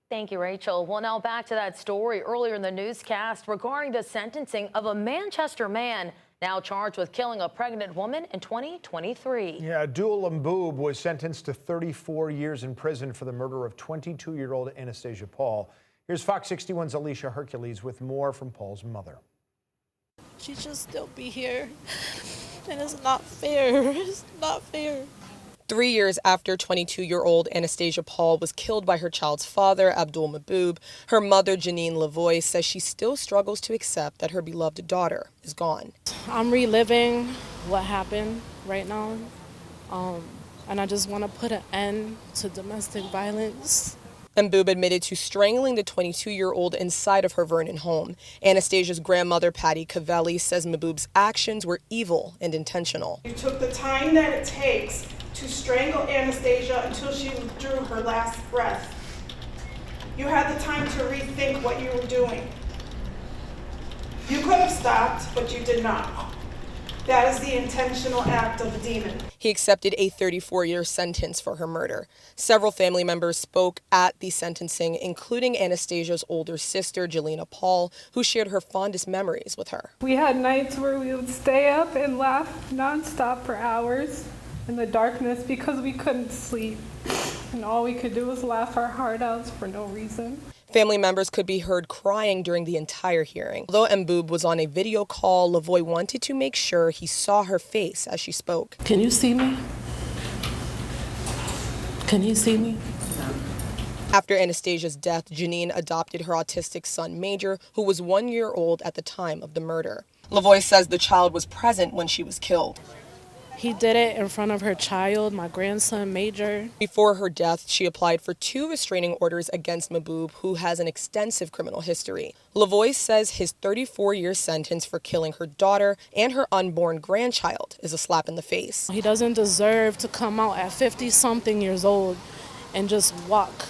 Thank you, Rachel. Well, now back to that story earlier in the newscast regarding the sentencing of a Manchester man now charged with killing a pregnant woman in 2023. Yeah, Abdul Mboob was sentenced to 34 years in prison for the murder of 22-year-old Anastasia Paul. Here's Fox 61's Alicia Hercules with more from Paul's mother. She should still be here, and it's not fair. It's not fair. 3 years after 22-year-old Anastasia Paul was killed by her child's father, Abdul Mboob, her mother, Janine Lavoie, says she still struggles to accept that her beloved daughter is gone. I'm reliving what happened right now, and I just want to put an end to domestic violence. Mboob admitted to strangling the 22-year-old inside of her Vernon home. Anastasia's grandmother, Patty Cavelli, says Mboob's actions were evil and intentional. You took the time that it takes to strangle Anastasia until she drew her last breath. You had the time to rethink what you were doing. You could have stopped, but you did not. That is the intentional act of a demon. He accepted a 34-year sentence for her murder. Several family members spoke at the sentencing, including Anastasia's older sister, Jelena Paul, who shared her fondest memories with her. We had nights where we would stay up and laugh nonstop for hours in the darkness because we couldn't sleep. And all we could do was laugh our heart out for no reason. Family members could be heard crying during the entire hearing. Although Mboob was on a video call, Lavoie wanted to make sure he saw her face as she spoke. Can you see me? Can you see me? After Anastasia's death, Janine adopted her autistic son, Major, who was 1 year old at the time of the murder. Lavoie says the child was present when she was killed. He did it in front of her child, my grandson, Major. Before her death, she applied for 2 restraining orders against Mboob, who has an extensive criminal history. Lavoie says his 34-year sentence for killing her daughter and her unborn grandchild is a slap in the face. He doesn't deserve to come out at 50-something years old and just walk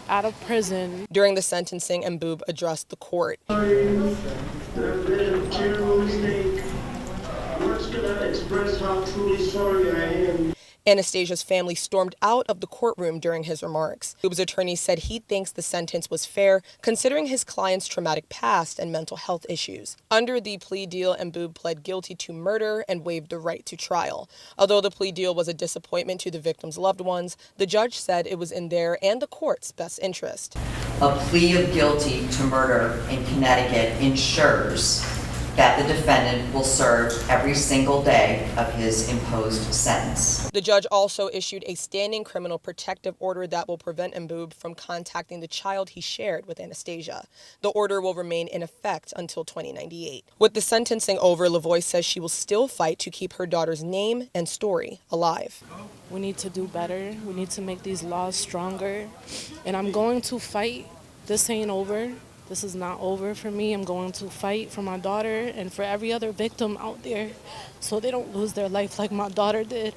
out of prison. During the sentencing, Mboob addressed the court. Express how truly sorry I am. Anastasia's family stormed out of the courtroom during his remarks. Mboob's attorney said he thinks the sentence was fair, considering his client's traumatic past and mental health issues. Under the plea deal, Mboob pled guilty to murder and waived the right to trial. Although the plea deal was a disappointment to the victim's loved ones, the judge said it was in their and the court's best interest. A plea of guilty to murder in Connecticut ensures that the defendant will serve every single day of his imposed sentence. The judge also issued a standing criminal protective order that will prevent Mboob from contacting the child he shared with Anastasia. The order will remain in effect until 2098. With the sentencing over, Lavoie says she will still fight to keep her daughter's name and story alive. We need to do better. We need to make these laws stronger. And I'm going to fight. This ain't over. This is not over for me. I'm going to fight for my daughter and for every other victim out there so they don't lose their life like my daughter did.